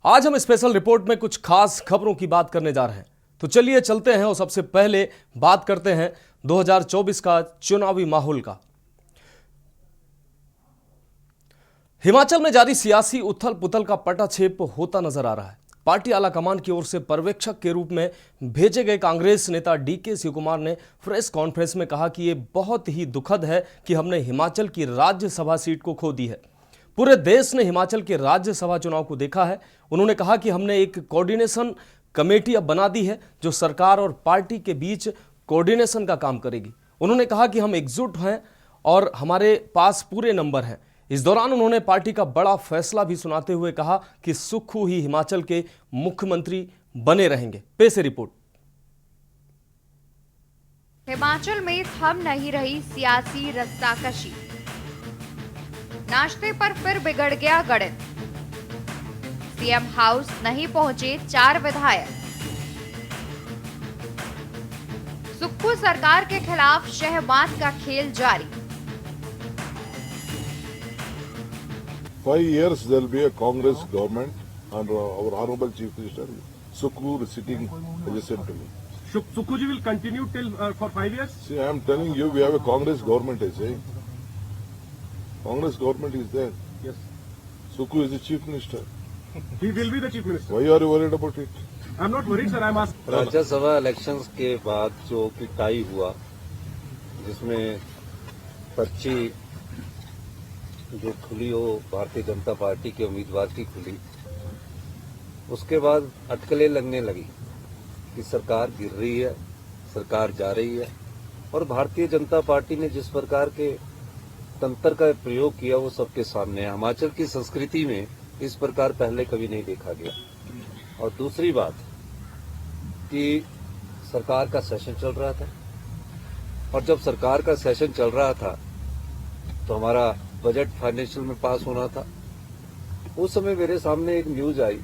आज हम special report में कुछ खास खबरों की बात करने जा रहे हैं। तो चलिए चलते हैं और सबसे पहले बात करते हैं 2024 का चुनावी माहौल का। हिमाचल में जारी सियासी उथल पुथल का पटाक्षेप होता नजर आ रहा है। पार्टी आलाकमान की ओर से पर्यवेक्षक के रूप में भेजे गए कांग्रेस नेता डीके शिव कुमार ने प्रेस कॉन्फ्रेंस में कहा कि यह बहुत ही दुखद है कि हमने हिमाचल की राज्यसभा सीट को खो दी है। पूरे देश ने हिमाचल के राज्यसभा चुनाव को देखा है। उन्होंने कहा कि हमने एक कोऑर्डिनेशन कमेटी अब बना दी है जो सरकार और पार्टी के बीच कोऑर्डिनेशन का काम करेगी। उन्होंने कहा कि हम एकजुट हैं और हमारे पास पूरे नंबर हैं। इस दौरान उन्होंने पार्टी का बड़ा फैसला भी सुनाते हुए कहा कि सुक्खू ही हिमाचल के मुख्यमंत्री बने रहेंगे। पेश रिपोर्ट। हिमाचल में थम नहीं रही सियासी रस्साकशी, नाश्ते पर फिर बिगड़ गया गणित। सीएम हाउस नहीं पहुंचे 4 विधायक। सुक्खू सरकार के खिलाफ शहबाज का खेल जारी। 5 years there will be a Congress government and our honorable Chief Minister Sukkhu is sitting adjacent to me. Sukkhuji will continue till for 5 years? See, I am telling you, we have a Congress government, I say. Congress government is there. Yes. Sukkhu is the Chief Minister. He will be the Chief Minister. Why are you worried about it? I am not worried, sir. I am asking. Rajya Sabha elections के बाद जो पिटाई हुआ, जिसमें पर्ची जो खुली हो भारतीय जनता पार्टी के उम्मीदवार की खुली, उसके बाद अटकलें लगने लगी कि सरकार गिर रही है, सरकार जा रही है। और भारतीय जनता पार्टी ने जिस प्रकार के तंत्र का प्रयोग किया वो सबके सामने है। हिमाचल की संस्कृति में इस प्रकार पहले कभी नहीं देखा गया। और दूसरी बात कि सरकार का सेशन चल रहा था, और जब सरकार का सेशन चल रहा था तो हमारा बजट फाइनेंशियल में पास होना था। उस समय मेरे सामने एक न्यूज आई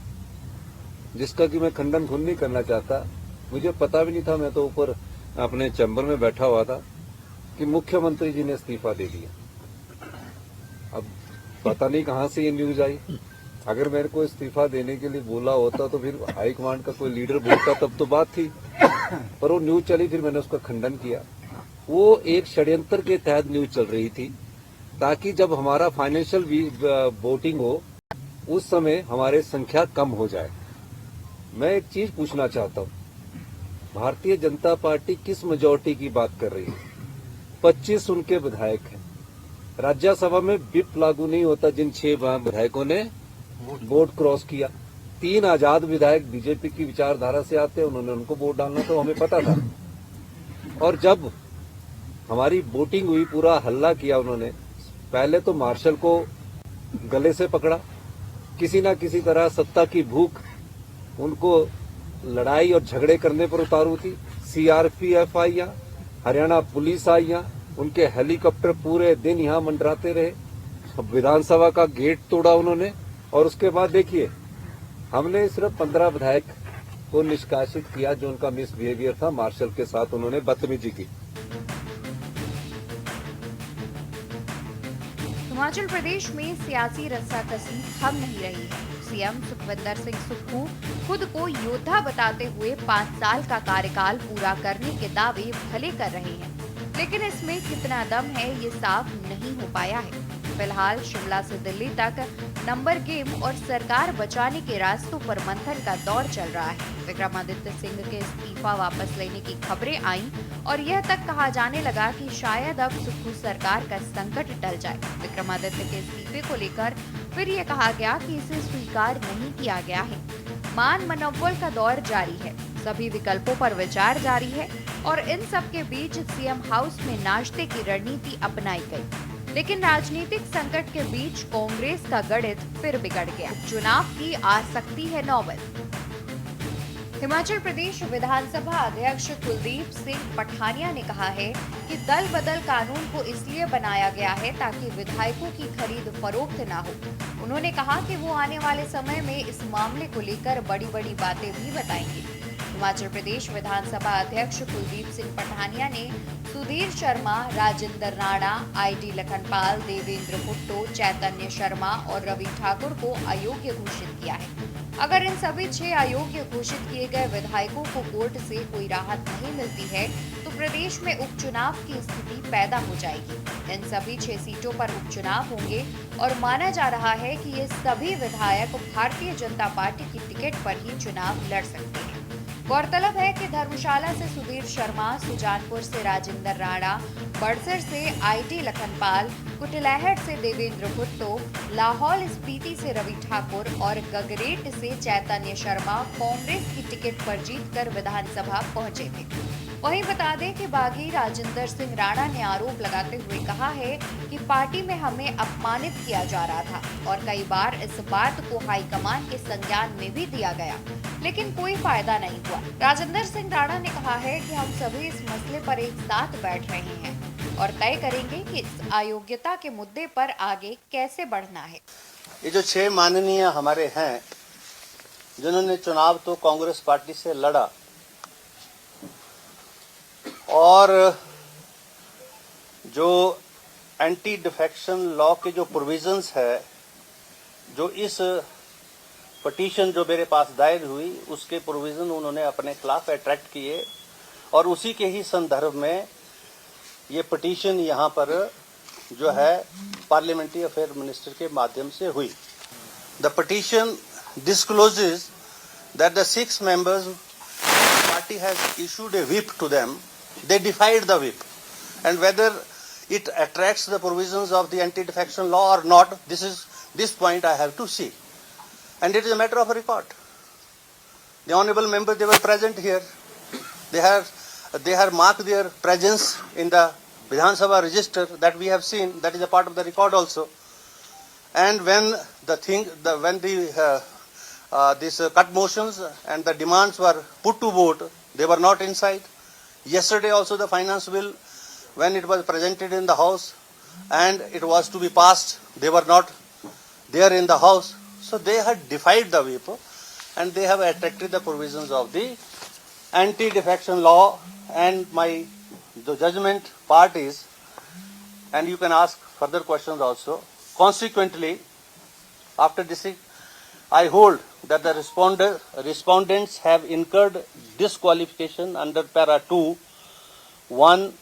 जिसका कि मैं खंडन खुद नहीं करना चाहता, मुझे पता भी नहीं था, मैं तो ऊपर अपने चैम्बर में बैठा हुआ था, कि मुख्यमंत्री जी ने इस्तीफा दे दिया। अब पता नहीं कहां से ये न्यूज आई। अगर मेरे को इस्तीफा देने के लिए बोला होता तो फिर हाईकमांड का कोई लीडर बोलता तब तो बात थी, पर वो न्यूज चली, फिर मैंने उसका खंडन किया। वो एक षड्यंत्र के तहत न्यूज चल रही थी ताकि जब हमारा फाइनेंशियल वोटिंग हो उस समय हमारे संख्या कम हो जाए। मैं एक चीज पूछना चाहता हूँ, भारतीय जनता पार्टी किस मेजोरिटी की बात कर रही है? 25 उनके विधायक हैं। राज्यसभा में विप लागू नहीं होता जिन 6 विधायकों ने वोट क्रॉस किया। 3 आजाद विधायक बीजेपी की विचारधारा से आते हैं, उन्होंने उनको वोट डालना तो हमें पता था। और जब हमारी वोटिंग हुई, पूरा हल्ला किया उन्होंने। पहले तो मार्शल को गले से पकड़ा, किसी ना किसी तरह सत्ता की भूख उनको लड़ाई और झगड़े करने पर उतारू थी। सीआरपीएफ आई यहाँ, हरियाणा पुलिस आई यहाँ, उनके हेलीकॉप्टर पूरे दिन यहाँ मंडराते रहे। विधानसभा का गेट तोड़ा उन्होंने। और उसके बाद देखिए, हमने सिर्फ 15 विधायक को निष्कासित किया जो उनका मिसबिहेवियर था, मार्शल के साथ उन्होंने बदतमीजी की। हिमाचल प्रदेश में सियासी रस्साकशी थम नहीं रही है। सीएम सुखविंदर सिंह सुक्खू खुद को योद्धा बताते हुए 5 साल का कार्यकाल पूरा करने के दावे भले कर रहे हैं, लेकिन इसमें कितना दम है ये साफ नहीं हो पाया है। फिलहाल शिमला से दिल्ली तक नंबर गेम और सरकार बचाने के रास्तों पर मंथन का दौर चल रहा है। विक्रमादित्य सिंह के इस्तीफा वापस लेने की खबरें आईं और यह तक कहा जाने लगा कि शायद अब सुक्खू सरकार का संकट टल जाए। विक्रमादित्य के इस्तीफे को लेकर फिर ये कहा गया कि इसे स्वीकार नहीं किया गया है। मान मनोबल का दौर जारी है, सभी विकल्पों पर विचार जारी है और इन सब के बीच सीएम हाउस में नाश्ते की रणनीति अपनाई गई। लेकिन राजनीतिक संकट के बीच कांग्रेस का गणित फिर बिगड़ गया। चुनाव की आ सकती है नौबत। हिमाचल प्रदेश विधानसभा अध्यक्ष कुलदीप सिंह पठानिया ने कहा है कि दल बदल कानून को इसलिए बनाया गया है ताकि विधायकों की खरीद फरोख्त न हो। उन्होंने कहा कि वो आने वाले समय में इस मामले को लेकर बड़ी-बड़ी बातें भी बताएंगे। हिमाचल प्रदेश विधानसभा अध्यक्ष कुलदीप सिंह पठानिया ने सुधीर शर्मा, राजेंद्र राणा, आईटी लखनपाल, देवेंद्र भुट्टो, चैतन्य शर्मा और रवि ठाकुर को अयोग्य घोषित किया है। अगर इन सभी 6 अयोग्य घोषित किए गए विधायकों को कोर्ट से कोई राहत नहीं मिलती है तो प्रदेश में उपचुनाव की स्थिति पैदा हो जाएगी। इन सभी 6 सीटों पर उपचुनाव होंगे और माना जा रहा है कि ये सभी विधायक भारतीय जनता पार्टी की टिकट पर ही चुनाव लड़ सकते हैं। गौरतलब है कि धर्मशाला से सुधीर शर्मा, सुजानपुर से राजेंद्र राणा, बड़सर से आईटी लखनपाल, कुटलैहट से देवेंद्र भुट्टो, लाहौल स्पीति से रवि ठाकुर और गगरेट से चैतन्य शर्मा कांग्रेस की टिकट पर जीतकर विधानसभा पहुंचे थे। वहीं बता दें कि बागी राजेंद्र सिंह राणा ने आरोप लगाते हुए कहा है कि पार्टी में हमें अपमानित किया जा रहा था और कई बार इस बात को हाईकमान के संज्ञान में भी दिया गया, लेकिन कोई फायदा नहीं हुआ। राजेंद्र सिंह राणा ने कहा है कि हम सभी इस मसले पर एक साथ बैठ रहे हैं और तय करेंगे कि इस अयोग्यता के मुद्दे पर आगे कैसे बढ़ना है। ये जो 6 माननीय हमारे हैं जिन्होंने चुनाव तो कांग्रेस पार्टी से लड़ा और जो एंटी डिफेक्शन लॉ के जो प्रोविजंस है, जो इस पिटीशन जो मेरे पास दायर हुई उसके प्रोविजन उन्होंने अपने खिलाफ अट्रैक्ट किए और उसी के ही संदर्भ में ये पिटीशन यहाँ पर जो है पार्लियामेंट्री अफेयर मिनिस्टर के माध्यम से हुई। The petition discloses that the 6 members party has issued a whip to them. They defied the whip, and whether it attracts the provisions of the anti-defection law or not, this point I have to see, and it is a matter of record. The honourable members, they were present here. They have marked their presence in the Vidhan Sabha register that we have seen. That is a part of the record also. And when these cut motions and the demands were put to vote, they were not inside. Yesterday also the finance bill, when it was presented in the house and it was to be passed, they were not there in the house. So they had defied the whip and they have attracted the provisions of the anti-defection law, and the judgment part is, and you can ask further questions also. Consequently, after this, I hold that the respondents have incurred disqualification under para 2, 1,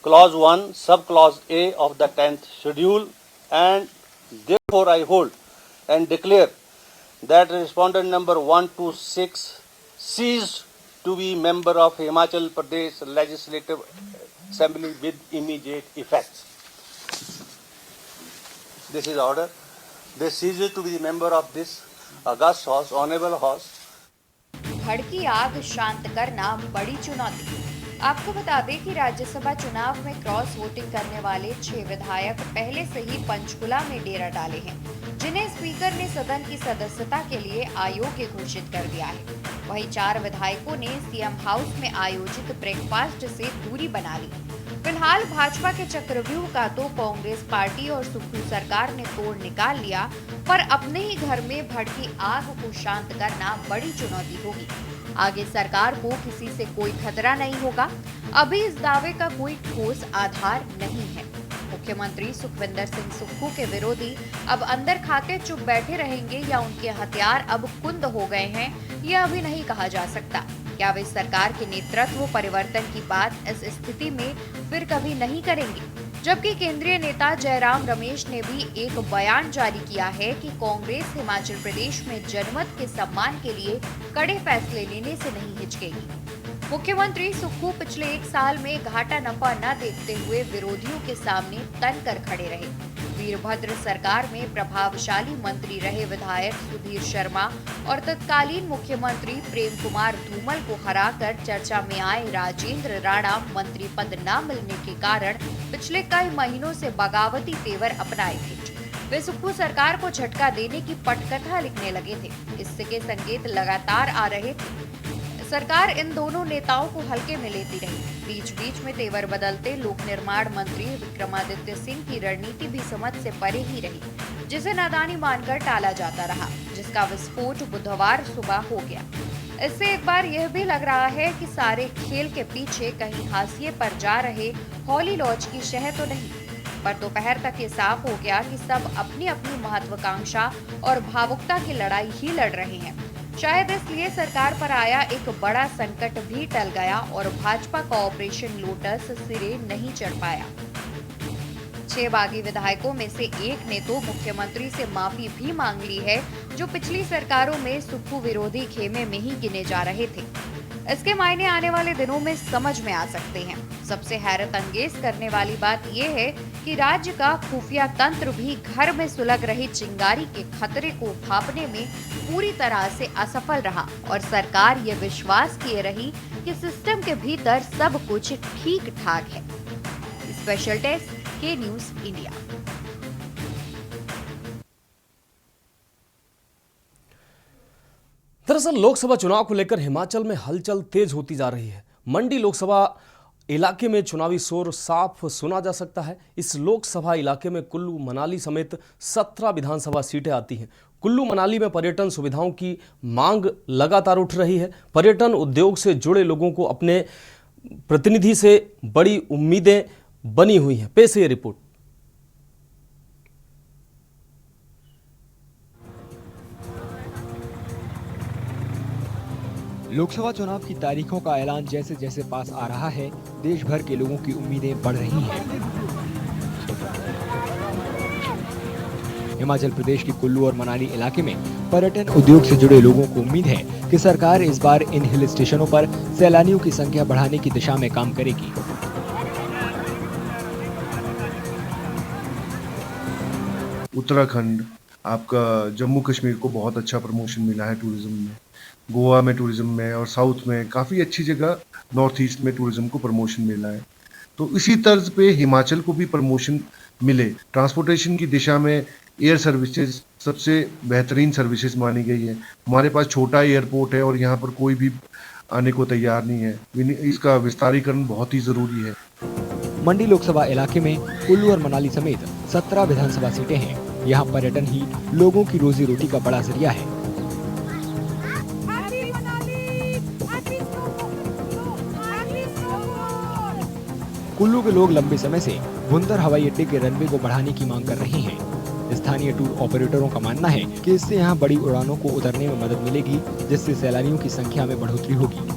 clause 1, subclause A of the 10th schedule, and therefore I hold and declare that respondent number 1 to 6 ceased to be member of Himachal Pradesh Legislative Assembly with immediate effect. This is order. They ceased to be the member of this august house, honorable house. भड़की आग शांत करना बड़ी चुनौती। आपको बता दें कि राज्यसभा चुनाव में क्रॉस वोटिंग करने वाले 6 विधायक पहले से ही पंचकुला में डेरा डाले हैं, जिन्हें स्पीकर ने सदन की सदस्यता के लिए अयोग्य घोषित कर दिया है। वहीं 4 विधायकों ने सीएम हाउस में आयोजित ब्रेकफास्ट से दूरी बना ली। फिलहाल भाजपा के चक्रव्यूह का तो कांग्रेस पार्टी और सुप्रीम सरकार ने तोड़ निकाल लिया, पर अपने ही घर में भड़की आग को शांत करना बड़ी चुनौती होगी। आगे सरकार को किसी से कोई खतरा नहीं होगा। अभी इस दावे का कोई ठोस आधार नहीं है। मुख्यमंत्री सुखविंदर सिंह सुक्खू के विरोधी अब अंदर खाके चुप बैठे रहेंगे या उनके हथियार अब कुंद हो गए हैं, यह अभी नहीं कहा जा सकता। क्या वे सरकार के नेतृत्व परिवर्तन की बात इस स्थिति में फिर कभी नहीं करेंगे? जबकि केंद्रीय नेता जयराम रमेश ने भी एक बयान जारी किया है कि कांग्रेस हिमाचल प्रदेश में जनमत के सम्मान के लिए कड़े फैसले लेने से नहीं हिचकेगी। मुख्यमंत्री सुक्खू पिछले 1 साल में घाटा नफा न देखते हुए विरोधियों के सामने तन कर खड़े रहे। वीरभद्र सरकार में प्रभावशाली मंत्री रहे विधायक सुधीर शर्मा और तत्कालीन मुख्यमंत्री प्रेम कुमार धूमल को हराकर चर्चा में आए राजेंद्र राणा मंत्री पद न मिलने के कारण पिछले कई महीनों से बगावती तेवर अपनाए थे। वे सुक्खू सरकार को झटका देने की पटकथा लिखने लगे थे। इसके संकेत लगातार आ रहे थे। सरकार इन दोनों नेताओं को हल्के में लेती रही। बीच बीच में तेवर बदलते लोक निर्माण मंत्री विक्रमादित्य सिंह की रणनीति भी समझ से परे ही रही, जिसे नादानी मानकर टाला जाता रहा, जिसका विस्फोट बुधवार सुबह हो गया। इससे एक बार यह भी लग रहा है कि सारे खेल के पीछे कहीं हाशिए पर जा रहे हॉली लॉज की शह तो नहीं। पर दोपहर तक ये साफ हो गया कि सब अपनी अपनी महत्वाकांक्षा और भावुकता की लड़ाई ही लड़ रहे हैं। शायद इसलिए सरकार पर आया एक बड़ा संकट भी टल गया और भाजपा का ऑपरेशन लोटस सिरे नहीं चढ़ पाया। 6 बागी विधायकों में से एक ने तो मुख्यमंत्री से माफी भी मांग ली है, जो पिछली सरकारों में सुक्खू विरोधी खेमे में ही गिने जा रहे थे। इसके मायने आने वाले दिनों में समझ में आ सकते हैं। सबसे हैरत अंगेज करने वाली बात यह है कि राज्य का खुफिया तंत्र भी घर में सुलग रही चिंगारी के खतरे को भांपने में पूरी तरह से असफल रहा और सरकार ये विश्वास किए रही कि सिस्टम के भीतर सब कुछ ठीक ठाक है। स्पेशल डेस्क के न्यूज इंडिया। दरअसल लोकसभा चुनाव को लेकर हिमाचल में हलचल तेज होती जा रही है। मंडी लोकसभा इलाके में चुनावी शोर साफ सुना जा सकता है। इस लोकसभा इलाके में कुल्लू मनाली समेत 17 विधानसभा सीटें आती हैं। कुल्लू मनाली में पर्यटन सुविधाओं की मांग लगातार उठ रही है। पर्यटन उद्योग से जुड़े लोगों को अपने प्रतिनिधि से बड़ी उम्मीदें बनी हुई हैं। पेश है ये रिपोर्ट। लोकसभा चुनाव की तारीखों का ऐलान जैसे जैसे पास आ रहा है, देश भर के लोगों की उम्मीदें बढ़ रही हैं। हिमाचल प्रदेश के कुल्लू और मनाली इलाके में पर्यटन उद्योग से जुड़े लोगों को उम्मीद है कि सरकार इस बार इन हिल स्टेशनों पर सैलानियों की संख्या बढ़ाने की दिशा में काम करेगी। उत्तराखंड, आपका जम्मू कश्मीर को बहुत अच्छा प्रमोशन मिला है टूरिज्म में, गोवा में टूरिज्म में, और साउथ में काफ़ी अच्छी जगह नॉर्थ ईस्ट में टूरिज्म को प्रमोशन मिला है। तो इसी तर्ज पे हिमाचल को भी प्रमोशन मिले। ट्रांसपोर्टेशन की दिशा में एयर सर्विसेज सबसे बेहतरीन सर्विसेज मानी गई है। हमारे पास छोटा एयरपोर्ट है और यहाँ पर कोई भी आने को तैयार नहीं है। इसका विस्तारीकरण बहुत ही ज़रूरी है। मंडी लोकसभा इलाके में कुल्लू और मनाली समेत 17 विधानसभा सीटें हैं। यहाँ पर्यटन ही लोगों की रोजी रोटी का बड़ा जरिया है। कुल्लू के लोग लंबे समय से भुंतर हवाई अड्डे के रनवे को बढ़ाने की मांग कर रहे हैं। स्थानीय टूर ऑपरेटरों का मानना है कि इससे यहाँ बड़ी उड़ानों को उतरने में मदद मिलेगी, जिससे सैलानियों की संख्या में बढ़ोतरी होगी।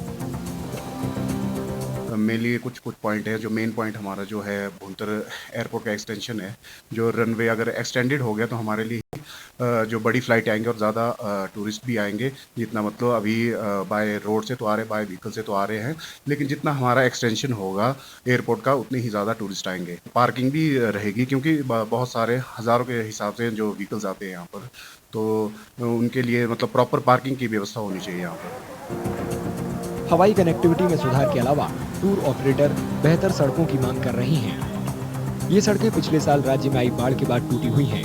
मेरे लिए कुछ पॉइंट है। जो मेन पॉइंट हमारा जो है भुंतर एयरपोर्ट का एक्सटेंशन है। जो रनवे अगर एक्सटेंडेड हो गया तो हमारे लिए जो बड़ी फ्लाइट आएंगे और ज़्यादा टूरिस्ट भी आएंगे। जितना मतलब अभी बाय रोड से तो आ रहे, बाय व्हीकल से तो आ रहे हैं, लेकिन जितना हमारा एक्सटेंशन होगा एयरपोर्ट का उतने ही ज़्यादा टूरिस्ट आएंगे। पार्किंग भी रहेगी क्योंकि बहुत सारे हज़ारों के हिसाब से जो व्हीकल्स आते हैं यहाँ पर, तो उनके लिए मतलब प्रॉपर पार्किंग की व्यवस्था होनी चाहिए यहाँ पर। हवाई कनेक्टिविटी में सुधार के अलावा टूर ऑपरेटर बेहतर सड़कों की मांग कर रही हैं। ये सड़कें पिछले साल राज्य में आई बाढ़ के बाद टूटी हुई हैं।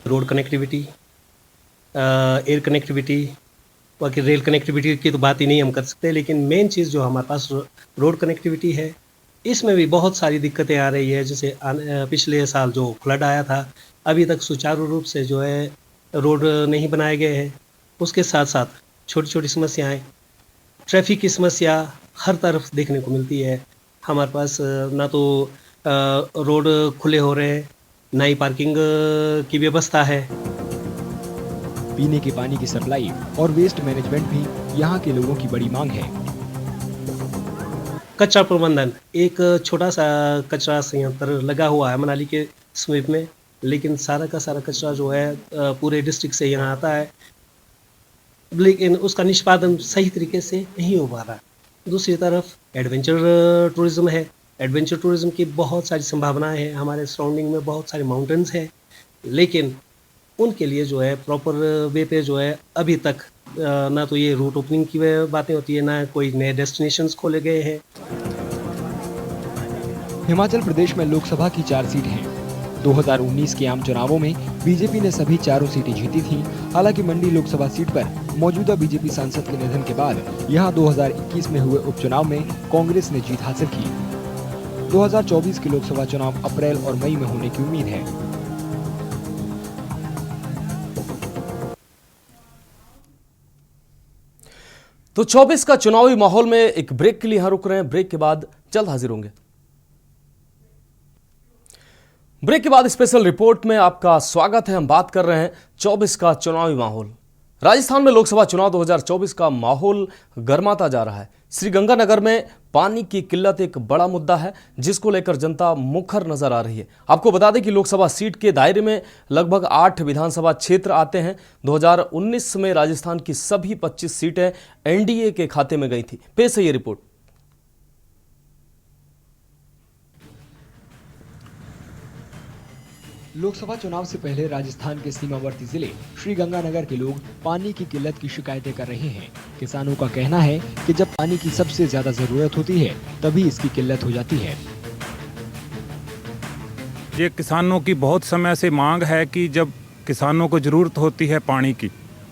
रोड कनेक्टिविटी, एयर कनेक्टिविटी, बाकी रेल कनेक्टिविटी की तो बात ही नहीं हम कर सकते, लेकिन मेन चीज़ जो हमारे पास रोड कनेक्टिविटी है, इसमें भी बहुत सारी दिक्कतें आ रही है। जैसे पिछले साल जो फ्लड आया था, अभी तक सुचारू रूप से जो है रोड नहीं बनाए गए हैं। उसके साथ साथ छोटी छोटी समस्याएं, ट्रैफिक की समस्या हर तरफ देखने को मिलती है। हमारे पास ना तो रोड खुले हो रहे हैं, ना ही पार्किंग की व्यवस्था है। पीने के पानी की सप्लाई और वेस्ट मैनेजमेंट भी यहाँ के लोगों की बड़ी मांग है। कचरा प्रबंधन, एक छोटा सा कचरा संयंत्र लगा हुआ है मनाली के समीप में, लेकिन सारा का सारा कचरा जो है पूरे डिस्ट्रिक्ट से यहाँ आता है, लेकिन उसका निष्पादन सही तरीके से नहीं हो पा रहा। दूसरी तरफ एडवेंचर टूरिज्म है। एडवेंचर टूरिज्म की बहुत सारी संभावनाएं हैं। हमारे सराउंडिंग में बहुत सारे माउंटेन्स हैं, लेकिन उनके लिए जो है प्रॉपर वे पे जो है अभी तक ना तो ये रूट ओपनिंग की बातें होती है, ना कोई नए डेस्टिनेशंस खोले गए हैं। हिमाचल प्रदेश में लोकसभा की 4 सीट हैं। 2019 के आम चुनावों में बीजेपी ने सभी 4 सीटें जीती थीं। हालांकि मंडी लोकसभा सीट पर मौजूदा बीजेपी सांसद के निधन के बाद यहां 2021 में हुए उपचुनाव में कांग्रेस ने जीत हासिल की। 2024 के लोकसभा चुनाव अप्रैल और मई में होने की उम्मीद है। तो 24 का चुनावी माहौल में एक ब्रेक के लिए यहां रुक रहे हैं। ब्रेक के बाद जल्द हाजिर होंगे। ब्रेक के बाद स्पेशल रिपोर्ट में आपका स्वागत है। हम बात कर रहे हैं 24 का चुनावी माहौल। राजस्थान में लोकसभा चुनाव 2024 का माहौल गर्माता जा रहा है। श्रीगंगानगर में पानी की किल्लत एक बड़ा मुद्दा है, जिसको लेकर जनता मुखर नजर आ रही है। आपको बता दें कि लोकसभा सीट के दायरे में लगभग 8 विधानसभा क्षेत्र आते हैं। 2019 में राजस्थान की सभी 25 सीटें एनडीए के खाते में गई थी। पेश है ये रिपोर्ट। लोकसभा चुनाव से पहले राजस्थान के सीमावर्ती जिले श्रीगंगानगर के लोग पानी की किल्लत की शिकायतें कर रहे हैं। किसानों का कहना है कि जब पानी की सबसे ज्यादा जरूरत होती है तभी इसकी किल्लत हो जाती है। ये किसानों की बहुत समय से मांग है कि जब किसानों को ज़रूरत होती है पानी की,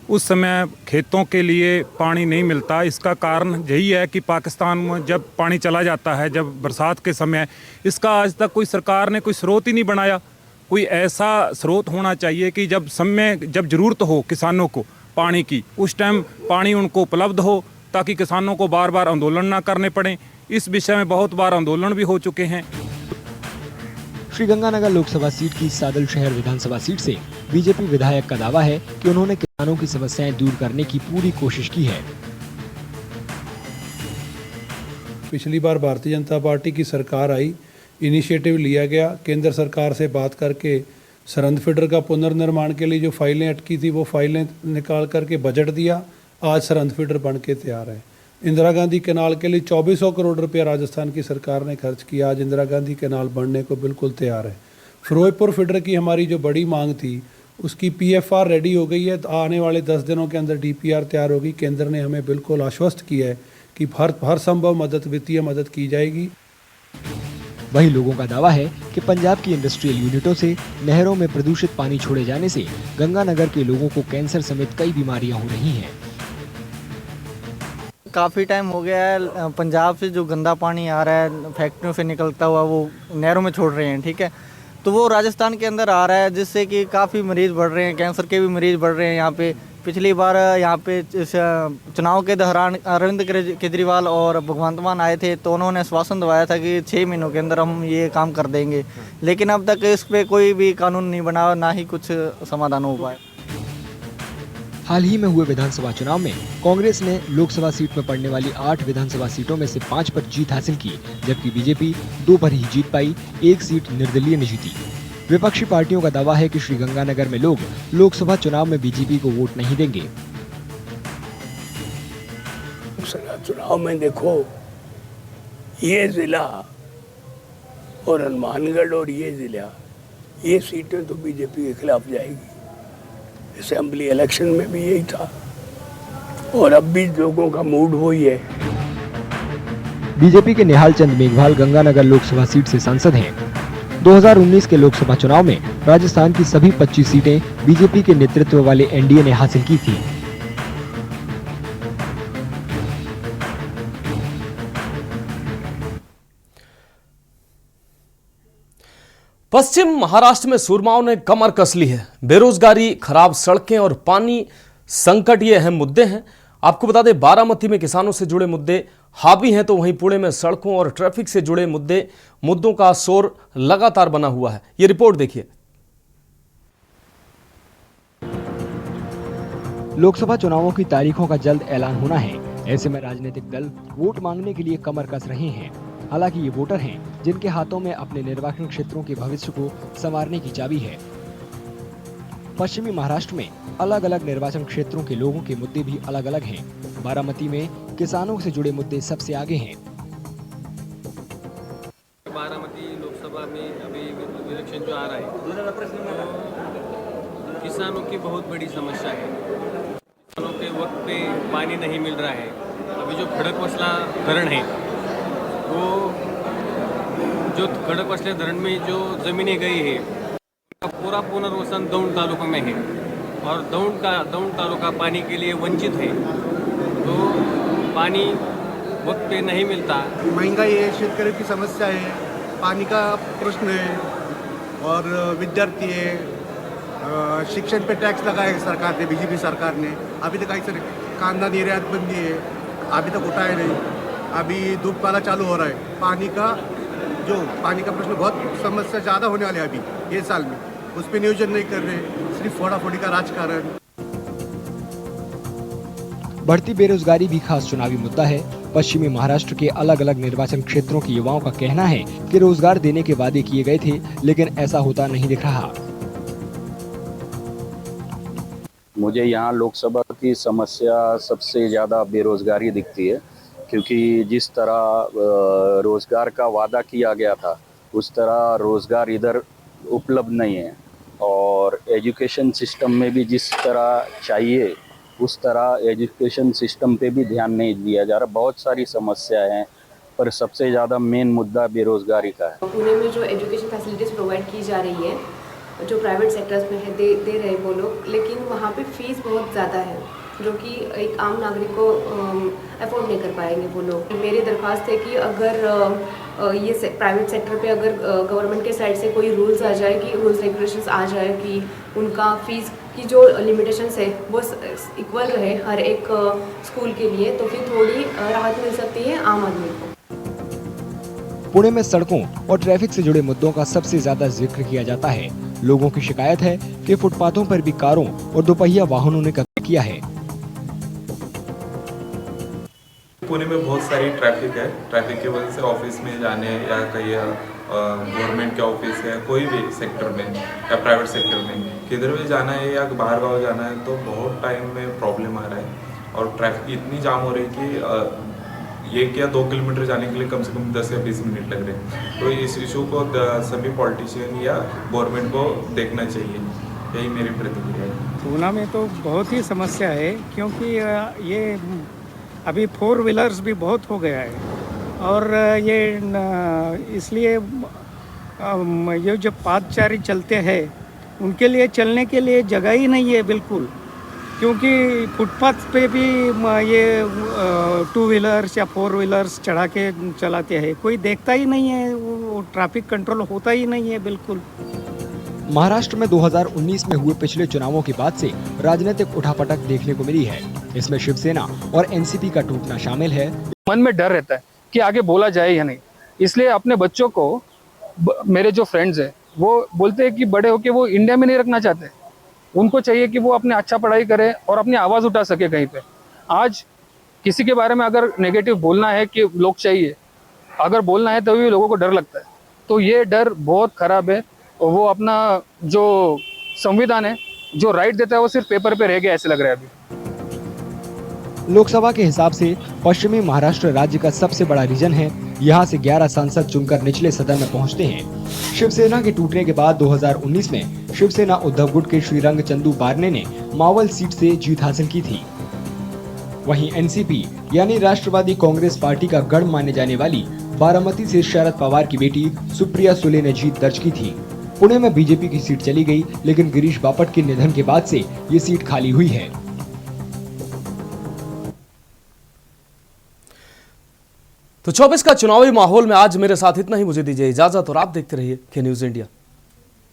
उस समय खेतों के लिए पानी नहीं मिलता। इसका कारण यही है कि पाकिस्तान में जब पानी चला जाता है, जब बरसात के समय, इसका आज तक कोई सरकार ने कोई स्रोत ही नहीं बनाया। कोई ऐसा स्रोत होना चाहिए कि जब ज़रूरत हो किसानों को पानी की, उस टाइम पानी उनको उपलब्ध हो, ताकि किसानों को बार बार आंदोलन ना करने पड़े। इस विषय में बहुत बार आंदोलन भी हो चुके हैं। श्रीगंगानगर लोकसभा सीट की सादल शहर विधानसभा सीट से बीजेपी विधायक का दावा है कि उन्होंने किसानों की समस्याएं दूर करने की पूरी कोशिश की है। पिछली बार भारतीय जनता पार्टी की सरकार आई, इनिशिएटिव लिया गया, केंद्र सरकार से बात करके सरहद फीडर का पुनर्निर्माण के लिए जो फाइलें अटकी थी वो फाइलें निकाल करके बजट दिया। आज सरहद फीडर बन के तैयार है। इंदिरा गांधी कैनाल के लिए 2400 करोड़ रुपया राजस्थान की सरकार ने खर्च किया। आज इंदिरा गांधी कैनाल बनने को बिल्कुल तैयार है। फिरोजपुर फीडर की हमारी जो बड़ी मांग थी, उसकी PFR रेडी हो गई है। आने वाले 10 दिनों के अंदर DPR तैयार होगी। केंद्र ने हमें बिल्कुल आश्वस्त किया है कि हर संभव वित्तीय मदद की जाएगी। वही लोगों का दावा है कि पंजाब की इंडस्ट्रियल यूनिटों से नहरों में प्रदूषित पानी छोड़े जाने से गंगानगर के लोगों को कैंसर समेत कई बीमारियां हो रही हैं। काफ़ी टाइम हो गया है, पंजाब से जो गंदा पानी आ रहा है फैक्ट्रियों से निकलता हुआ वो नहरों में छोड़ रहे हैं, ठीक है, तो वो राजस्थान के अंदर आ रहा है, जिससे कि काफ़ी मरीज़ बढ़ रहे हैं, कैंसर के भी मरीज़ बढ़ रहे हैं यहाँ पे। पिछली बार यहाँ पे चुनाव के दौरान अरविंद केजरीवाल और भगवंत मान आए थे, तो उन्होंने आश्वासन दिवाया था कि 6 महीनों के अंदर हम ये काम कर देंगे, लेकिन अब तक इस पे कोई भी कानून नहीं बना, ना ही कुछ समाधान हो पाया। हाल ही में हुए विधानसभा चुनाव में कांग्रेस ने लोकसभा सीट में पड़ने वाली 8 विधानसभा सीटों में से 5 पर जीत हासिल की, जबकि बीजेपी 2 पर ही जीत पाई, 1 सीट निर्दलीय ने जीती। विपक्षी पार्टियों का दावा है कि श्रीगंगानगर में लोग लोकसभा चुनाव में बीजेपी को वोट नहीं देंगे। लोकसभा चुनाव में देखो, ये जिला और हनुमानगढ़ और ये जिला, ये सीटें तो बीजेपी के खिलाफ जाएगी। असेंबली इलेक्शन में भी यही था और अब भी लोगों का मूड वही है। बीजेपी के निहाल चंद मेघवाल गंगानगर लोकसभा सीट से सांसद हैं। 2019 के लोकसभा चुनाव में राजस्थान की सभी 25 सीटें बीजेपी के नेतृत्व वाले एनडीए ने हासिल की थी। पश्चिम महाराष्ट्र में सुरमाओं ने कमर कस ली है। बेरोजगारी, खराब सड़कें और पानी संकट ये अहम मुद्दे हैं। आपको बता दें, बारामती में किसानों से जुड़े मुद्दे हावी हैं, तो वहीं पुणे में सड़कों और ट्रैफिक से जुड़े मुद्दों का शोर लगातार बना हुआ है। ये रिपोर्ट देखिए। लोकसभा चुनावों की तारीखों का जल्द ऐलान होना है। ऐसे में राजनीतिक दल वोट मांगने के लिए कमर कस रहे हैं। हालांकि ये वोटर हैं जिनके हाथों में अपने निर्वाचन क्षेत्रों के भविष्य को संवारने की चाबी है। पश्चिमी महाराष्ट्र में अलग अलग निर्वाचन क्षेत्रों के लोगों के मुद्दे भी अलग अलग हैं। बारामती में किसानों से जुड़े मुद्दे सबसे आगे हैं। बारामती लोकसभा में अभी इलेक्शन जो आ रहा है, तो किसानों की बहुत बड़ी समस्या है। किसानों के वक्त पे पानी नहीं मिल रहा है। अभी जो खड़कवासला धरण है, वो जो खड़कवासला धरण में जो जमीनें गई है, पूरा पुनर्वसन दौंड तालुका में है और दौंड तालुका पानी के लिए वंचित है। तो पानी वक्त पे नहीं मिलता। महंगाई है, शेतकरी की समस्या है, पानी का प्रश्न है और विद्यार्थी है। शिक्षण पे टैक्स लगाया है सरकार ने, बीजेपी सरकार ने। अभी तक ऐसे कांदा निर्यात बंदी है, अभी तक उठाया नहीं। अभी दूध पाला चालू हो रहा है। पानी का जो पानी का प्रश्न बहुत समस्या ज़्यादा होने वाले है अभी ये साल में, उस पर नियोजन नहीं कर रहे, सिर्फ फोड़ाफोड़ी का राजकारण। बढ़ती बेरोजगारी भी खास चुनावी मुद्दा है। पश्चिमी महाराष्ट्र के अलग अलग निर्वाचन क्षेत्रों के युवाओं का कहना है कि रोजगार देने के वादे किए गए थे, लेकिन ऐसा होता नहीं दिख रहा। मुझे यहाँ लोकसभा की समस्या सबसे ज़्यादा बेरोजगारी दिखती है, क्योंकि जिस तरह रोजगार का वादा किया गया था उस तरह रोजगार इधर उपलब्ध नहीं है, और एजुकेशन सिस्टम में भी जिस तरह चाहिए उस तरह एजुकेशन सिस्टम पे भी ध्यान नहीं दिया जा रहा। बहुत सारी समस्याएं हैं, पर सबसे ज़्यादा मेन मुद्दा बेरोजगारी का है। पुणे में जो एजुकेशन फैसिलिटीज़ प्रोवाइड की जा रही है, जो प्राइवेट सेक्टर्स में है दे रहे वो लोग, लेकिन वहाँ पे फीस बहुत ज़्यादा है, जो कि एक आम नागरिक को अफोर्ड नहीं कर पाएंगे वो लोग। मेरी दरख्वास्त है कि अगर ये प्राइवेट सेक्टर पे अगर गवर्नमेंट के साइड से कोई रूल्स आ जाए, कि रूल्स रेगुलेशंस आ जाए कि उनका फीस की जो लिमिटेशंस है वो इक्वल रहे हर एक स्कूल के लिए, तो फिर थोड़ी राहत मिल सकती है आम आदमी को। पुणे में सड़कों और ट्रैफिक से जुड़े मुद्दों का सबसे ज्यादा जिक्र किया जाता है। लोगों की शिकायत है कि फुटपाथों पर भी कारों और दोपहिया वाहनों ने कब्जा किया है। पुणे में बहुत सारी ट्रैफिक है। ट्रैफिक की वजह से ऑफिस में जाने या कहीं गवर्नमेंट के ऑफिस है, कोई भी सेक्टर में या प्राइवेट सेक्टर में किधर भी जाना है या बाहर गाँव जाना है तो बहुत टाइम में प्रॉब्लम आ रहा है, और ट्रैफिक इतनी जाम हो रही है कि 1 या 2 किलोमीटर जाने के लिए कम से कम 10 या 20 मिनट लग रहे हैं। तो इस इशू को सभी पॉलिटिशियन या गवर्नमेंट को देखना चाहिए, यही मेरी प्रतिक्रिया है। पूना में तो बहुत ही समस्या है, क्योंकि ये अभी 4 व्हीलर्स भी बहुत हो गया है, और ये इसलिए ये जो पादचारी चलते हैं उनके लिए चलने के लिए जगह ही नहीं है बिल्कुल, क्योंकि फुटपाथ पे भी ये 2 व्हीलर्स या 4 व्हीलर्स चढ़ा के चलाते हैं, कोई देखता ही नहीं है, वो ट्रैफिक कंट्रोल होता ही नहीं है बिल्कुल। महाराष्ट्र में 2019 में हुए पिछले चुनावों के बाद से राजनीतिक उठापटक देखने को मिली है। इसमें शिवसेना और एनसीपी का टूटना शामिल है। मन में डर रहता है कि आगे बोला जाए या नहीं, इसलिए अपने बच्चों को, मेरे जो फ्रेंड्स हैं वो बोलते हैं कि बड़े होके वो इंडिया में नहीं रखना चाहते, उनको चाहिए कि वो अपने अच्छा पढ़ाई करे और अपनी आवाज़ उठा सके कहीं पे। आज किसी के बारे में अगर नेगेटिव बोलना है कि लोग चाहिए, अगर बोलना है तभी लोगों को डर लगता है, तो ये डर बहुत ख़राब है। और वो अपना जो संविधान है, जो राइट देता है, वो सिर्फ पेपर पे रह गया ऐसे लग रहा है अभी। लोकसभा के हिसाब से पश्चिमी महाराष्ट्र राज्य का सबसे बड़ा रीजन है। यहाँ से 11 सांसद चुनकर निचले सदन में पहुँचते हैं। शिवसेना के टूटने के बाद 2019 में शिवसेना उद्धव गुट के श्रीरंग चंदू बारने ने मावल सीट से जीत हासिल की थी। वहीं एनसीपी यानी राष्ट्रवादी कांग्रेस पार्टी का गढ़ माने जाने वाली बारामती से शरद पवार की बेटी सुप्रिया सुले ने जीत दर्ज की थी। पुणे में बीजेपी की सीट चली गई, लेकिन गिरीश बापट के निधन के बाद से ये सीट खाली हुई है। तो 24 का चुनावी माहौल में आज मेरे साथ इतना ही। मुझे दीजिए इजाजत और आप देखते रहिए के न्यूज़ इंडिया।